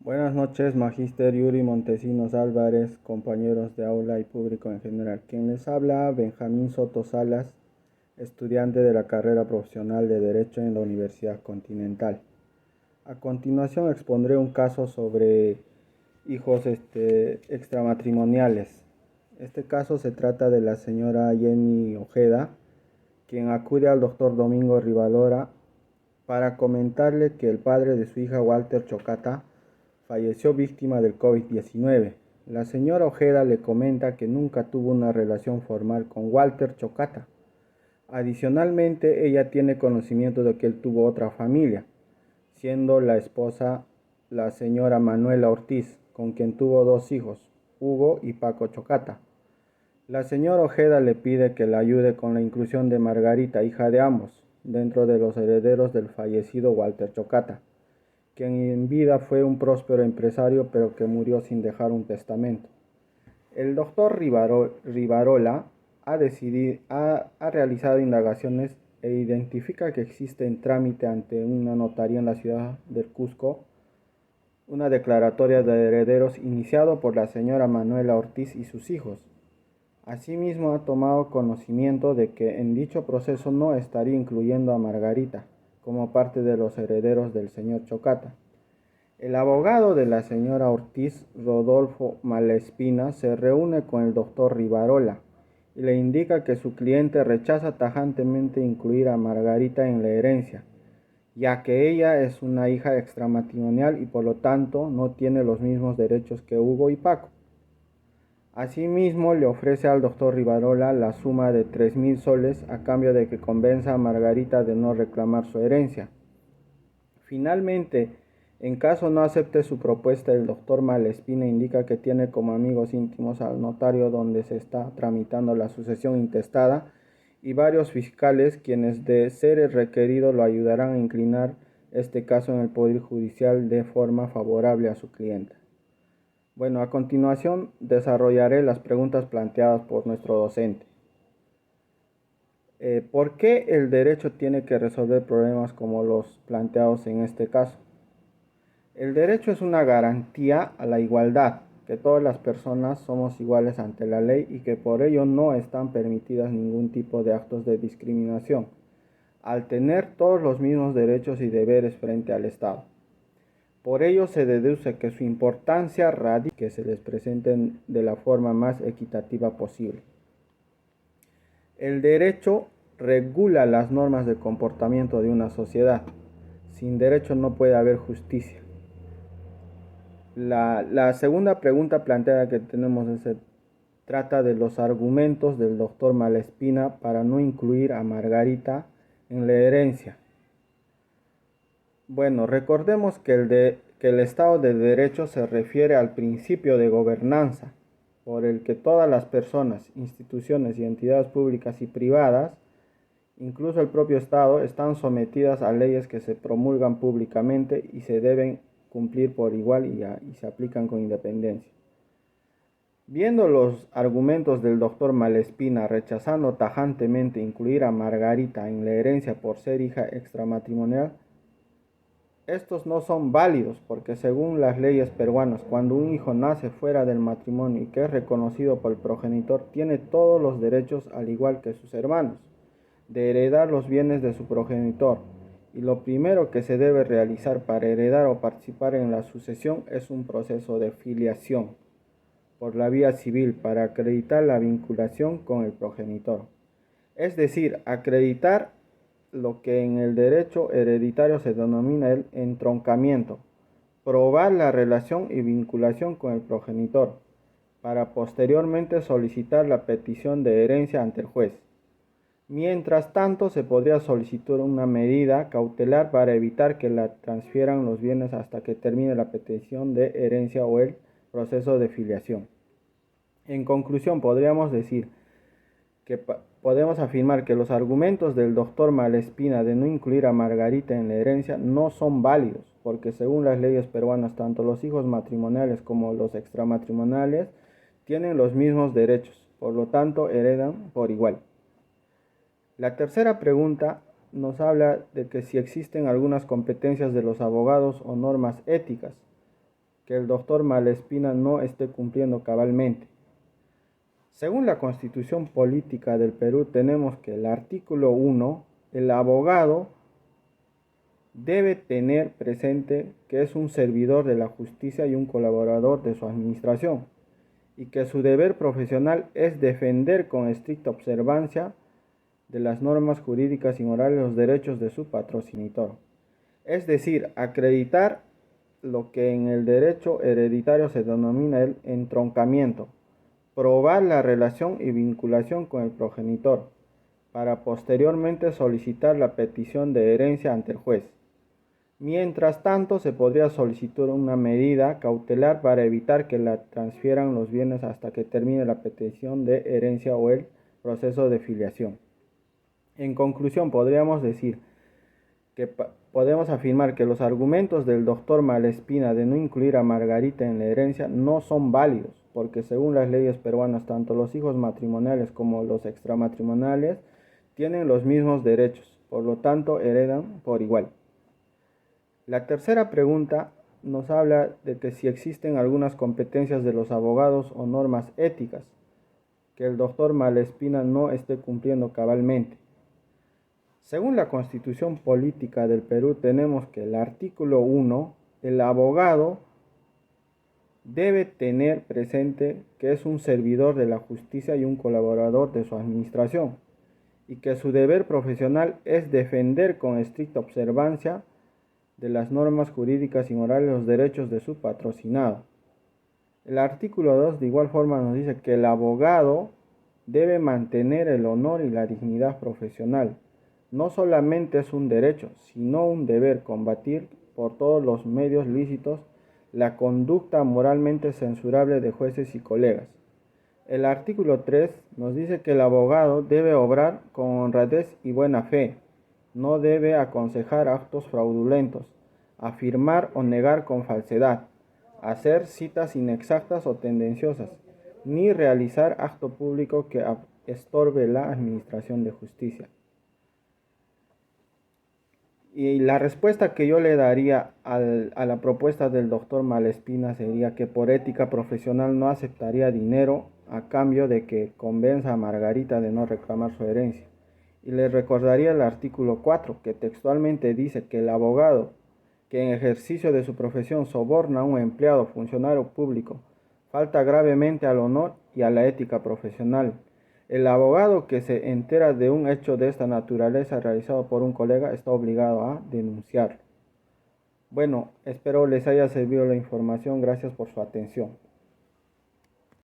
Buenas noches, Magíster Yuri Montesinos Álvarez, compañeros de aula y público en general. Quien les habla, Benjamín Soto Salas, estudiante de la carrera profesional de Derecho en la Universidad Continental. A continuación expondré un caso sobre hijos extramatrimoniales. Este caso se trata de la señora Jenny Ojeda, quien acude al doctor Domingo Rivalora para comentarle que el padre de su hija Walter Chocata falleció víctima del COVID-19. La señora Ojeda le comenta que nunca tuvo una relación formal con Walter Chocata. Adicionalmente, ella tiene conocimiento de que él tuvo otra familia, siendo la esposa la señora Manuela Ortiz, con quien tuvo dos hijos, Hugo y Paco Chocata. La señora Ojeda le pide que la ayude con la inclusión de Margarita, hija de ambos, dentro de los herederos del fallecido Walter Chocata, quien en vida fue un próspero empresario pero que murió sin dejar un testamento. El doctor Rivarola ha realizado indagaciones e identifica que existe en trámite ante una notaría en la ciudad del Cusco una declaratoria de herederos iniciado por la señora Manuela Ortiz y sus hijos. Asimismo, ha tomado conocimiento de que en dicho proceso no estaría incluyendo a Margarita como parte de los herederos del señor Chocata. El abogado de la señora Ortiz, Rodolfo Malespina, se reúne con el doctor Rivarola y le indica que su cliente rechaza tajantemente incluir a Margarita en la herencia, ya que ella es una hija extramatrimonial y por lo tanto no tiene los mismos derechos que Hugo y Paco. Asimismo, le ofrece al doctor Rivarola la suma de 3,000 soles a cambio de que convenza a Margarita de no reclamar su herencia. Finalmente, en caso no acepte su propuesta, el doctor Malespina indica que tiene como amigos íntimos al notario donde se está tramitando la sucesión intestada y varios fiscales quienes, de ser el requerido, lo ayudarán a inclinar este caso en el Poder Judicial de forma favorable a su cliente. Bueno, a continuación desarrollaré las preguntas planteadas por nuestro docente. ¿Por qué el derecho tiene que resolver problemas como los planteados en este caso? El derecho es una garantía a la igualdad, que todas las personas somos iguales ante la ley y que por ello no están permitidas ningún tipo de actos de discriminación, al tener todos los mismos derechos y deberes frente al Estado. Por ello se deduce que su importancia radica en que se les presenten de la forma más equitativa posible. El derecho regula las normas de comportamiento de una sociedad. Sin derecho no puede haber justicia. La segunda pregunta planteada que tenemos trata de los argumentos del doctor Malespina para no incluir a Margarita en la herencia. Bueno, recordemos que el Estado de Derecho se refiere al principio de gobernanza, por el que todas las personas, instituciones y entidades públicas y privadas, incluso el propio Estado, están sometidas a leyes que se promulgan públicamente y se deben cumplir por igual y se aplican con independencia. Viendo los argumentos del doctor Malespina rechazando tajantemente incluir a Margarita en la herencia por ser hija extramatrimonial, estos no son válidos porque según las leyes peruanas, cuando un hijo nace fuera del matrimonio y que es reconocido por el progenitor, tiene todos los derechos al igual que sus hermanos de heredar los bienes de su progenitor, y lo primero que se debe realizar para heredar o participar en la sucesión es un proceso de filiación por la vía civil para acreditar la vinculación con el progenitor, es decir, acreditar lo que en el derecho hereditario se denomina el entroncamiento, probar la relación y vinculación con el progenitor, para posteriormente solicitar la petición de herencia ante el juez. Mientras tanto, se podría solicitar una medida cautelar para evitar que la transfieran los bienes hasta que termine la petición de herencia o el proceso de filiación. En conclusión, podemos afirmar que los argumentos del doctor Malespina de no incluir a Margarita en la herencia no son válidos, porque según las leyes peruanas, tanto los hijos matrimoniales como los extramatrimoniales tienen los mismos derechos, por lo tanto heredan por igual. La tercera pregunta nos habla de que si existen algunas competencias de los abogados o normas éticas que el doctor Malespina no esté cumpliendo cabalmente. Según la Constitución Política del Perú, tenemos que el artículo 1, el abogado debe tener presente que es un servidor de la justicia y un colaborador de su administración, y que su deber profesional es defender con estricta observancia de las normas jurídicas y morales los derechos de su patrocinador. Es decir, acreditar lo que en el derecho hereditario se denomina el entroncamiento, probar la relación y vinculación con el progenitor, para posteriormente solicitar la petición de herencia ante el juez. Mientras tanto, se podría solicitar una medida cautelar para evitar que la transfieran los bienes hasta que termine la petición de herencia o el proceso de filiación. En conclusión, podríamos decir que podemos afirmar que los argumentos del doctor Malespina de no incluir a Margarita en la herencia no son válidos, porque según las leyes peruanas, tanto los hijos matrimoniales como los extramatrimoniales tienen los mismos derechos, por lo tanto heredan por igual. La tercera pregunta nos habla de que si existen algunas competencias de los abogados o normas éticas que el doctor Malespina no esté cumpliendo cabalmente. Según la Constitución Política del Perú, tenemos que el artículo 1, el abogado debe tener presente que es un servidor de la justicia y un colaborador de su administración, y que su deber profesional es defender con estricta observancia de las normas jurídicas y morales los derechos de su patrocinado. El artículo 2 de igual forma nos dice que el abogado debe mantener el honor y la dignidad profesional. No solamente es un derecho, sino un deber combatir por todos los medios lícitos la conducta moralmente censurable de jueces y colegas. El artículo 3 nos dice que el abogado debe obrar con honradez y buena fe. No debe aconsejar actos fraudulentos, afirmar o negar con falsedad, hacer citas inexactas o tendenciosas, ni realizar acto público que estorbe la administración de justicia. Y la respuesta que yo le daría a la propuesta del doctor Malespina sería que por ética profesional no aceptaría dinero a cambio de que convenza a Margarita de no reclamar su herencia. Y le recordaría el artículo 4, que textualmente dice que el abogado que en ejercicio de su profesión soborna a un empleado funcionario público falta gravemente al honor y a la ética profesional. El abogado que se entera de un hecho de esta naturaleza realizado por un colega está obligado a denunciarlo. Bueno, espero les haya servido la información. Gracias por su atención.